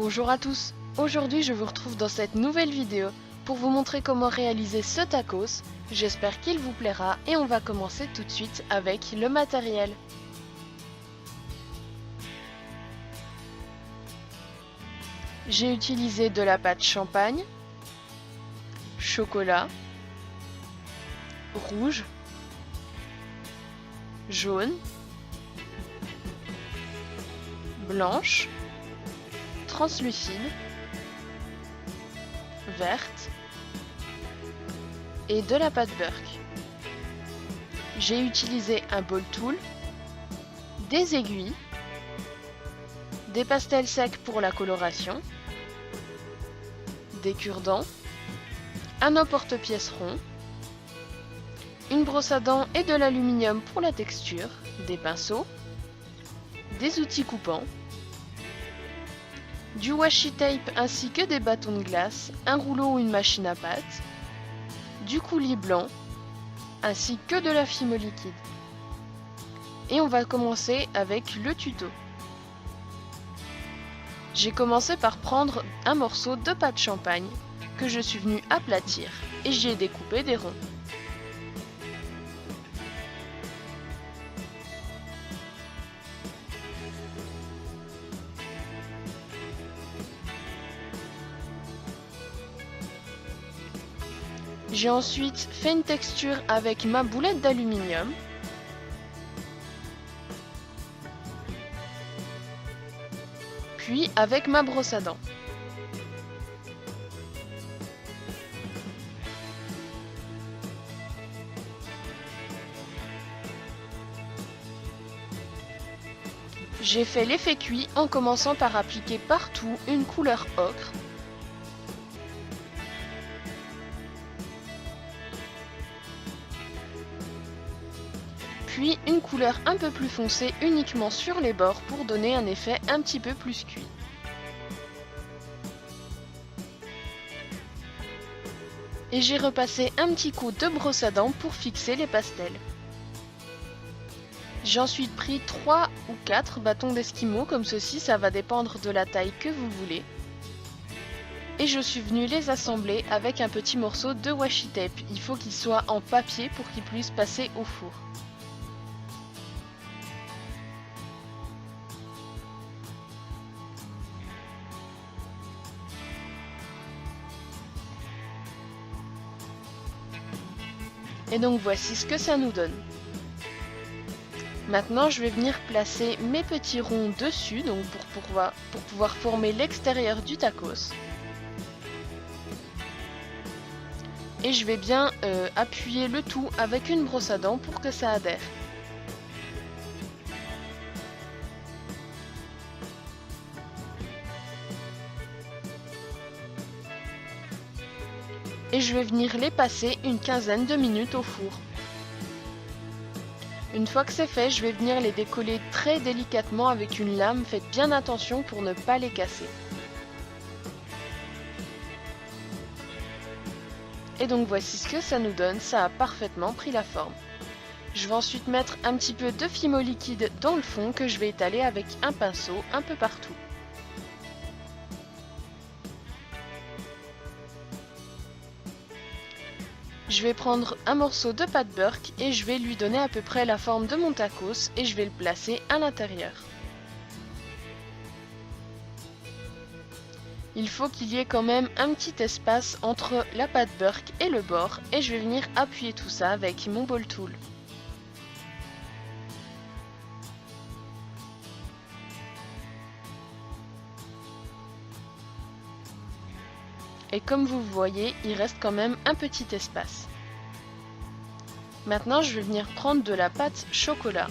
Bonjour à tous. Aujourd'hui je vous retrouve dans cette nouvelle vidéo pour vous montrer comment réaliser ce tacos. J'espère qu'il vous plaira et on va commencer tout de suite avec le matériel. J'ai utilisé de la pâte champagne, chocolat, rouge, jaune, blanche, translucide, verte et de la pâte Burke. J'ai utilisé un ball tool, des aiguilles, des pastels secs pour la coloration, des cure-dents, un emporte-pièce rond, une brosse à dents et de l'aluminium pour la texture, des pinceaux, des outils coupants, du washi tape ainsi que des bâtons de glace, un rouleau ou une machine à pâte, du coulis blanc ainsi que de la fimo liquide. Et on va commencer avec le tuto. J'ai commencé par prendre un morceau de pâte champagne que je suis venu aplatir et j'y ai découpé des ronds. J'ai ensuite fait une texture avec ma boulette d'aluminium. Puis avec ma brosse à dents. J'ai fait l'effet cuit en commençant par appliquer partout une couleur ocre. Puis une couleur un peu plus foncée uniquement sur les bords pour donner un effet un petit peu plus cuit. Et j'ai repassé un petit coup de brosse à dents pour fixer les pastels. J'ai ensuite pris 3 ou 4 bâtons d'esquimau comme ceci, ça va dépendre de la taille que vous voulez. Et je suis venue les assembler avec un petit morceau de washi tape. Il faut qu'il soit en papier pour qu'il puisse passer au four. Et donc voici ce que ça nous donne. Maintenant je vais venir placer mes petits ronds dessus donc pour pouvoir former l'extérieur du tacos. Et je vais bien appuyer le tout avec une brosse à dents pour que ça adhère. Et je vais venir les passer une quinzaine de minutes au four. Une fois que c'est fait, je vais venir les décoller très délicatement avec une lame, faites bien attention pour ne pas les casser. Et donc voici ce que ça nous donne, ça a parfaitement pris la forme. Je vais ensuite mettre un petit peu de fimo liquide dans le fond que je vais étaler avec un pinceau un peu partout. Je vais prendre un morceau de pâte Burke et je vais lui donner à peu près la forme de mon tacos et je vais le placer à l'intérieur. Il faut qu'il y ait quand même un petit espace entre la pâte Burke et le bord et je vais venir appuyer tout ça avec mon ball tool. Et comme vous voyez, il reste quand même un petit espace. Maintenant, je vais venir prendre de la pâte chocolat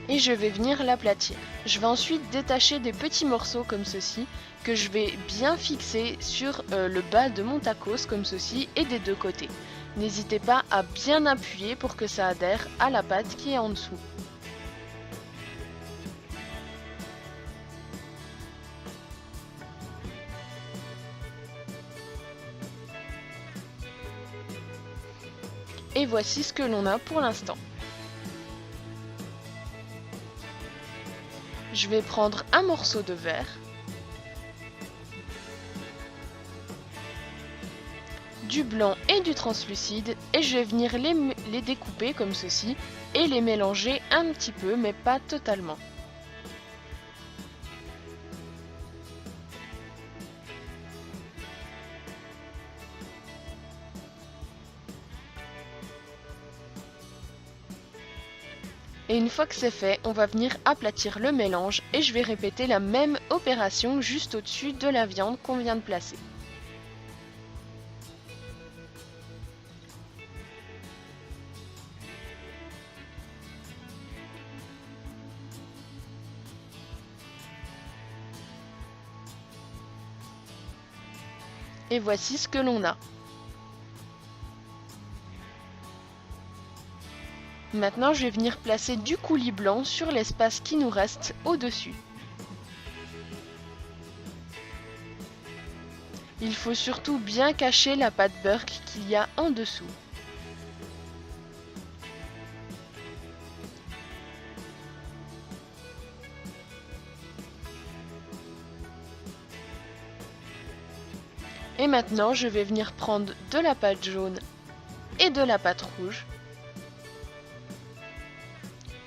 et je vais venir l'aplatir. Je vais ensuite détacher des petits morceaux comme ceci que je vais bien fixer sur le bas de mon tacos comme ceci et des deux côtés. N'hésitez pas à bien appuyer pour que ça adhère à la pâte qui est en dessous. Et voici ce que l'on a pour l'instant. Je vais prendre un morceau de verre du blanc et du translucide et je vais venir les découper comme ceci et les mélanger un petit peu mais pas totalement. Et une fois que c'est fait, on va venir aplatir le mélange et je vais répéter la même opération juste au-dessus de la viande qu'on vient de placer. Et voici ce que l'on a. Maintenant, je vais venir placer du coulis blanc sur l'espace qui nous reste au-dessus. Il faut surtout bien cacher la pâte beurre qu'il y a en dessous. Et maintenant, je vais venir prendre de la pâte jaune et de la pâte rouge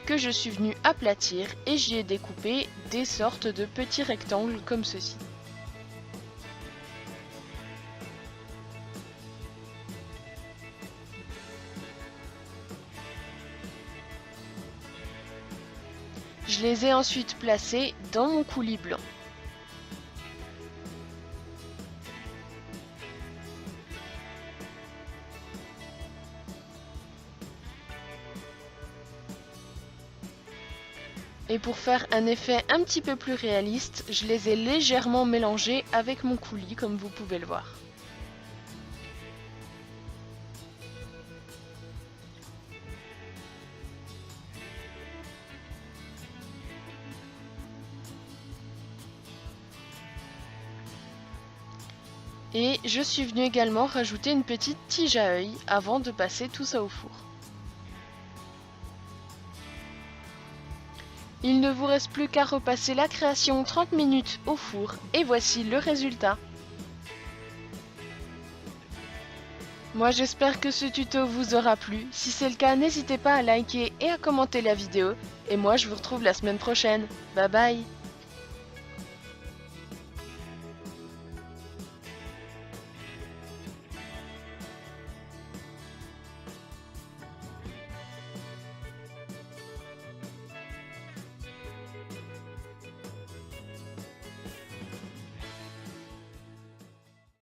que je suis venue aplatir et j'y ai découpé des sortes de petits rectangles comme ceci. Je les ai ensuite placés dans mon coulis blanc. Et pour faire un effet un petit peu plus réaliste, je les ai légèrement mélangés avec mon coulis comme vous pouvez le voir. Et je suis venue également rajouter une petite tige à œil avant de passer tout ça au four. Il ne vous reste plus qu'à repasser la création 30 minutes au four et voici le résultat. Moi j'espère que ce tuto vous aura plu. Si c'est le cas, n'hésitez pas à liker et à commenter la vidéo. Et moi je vous retrouve la semaine prochaine. Bye bye!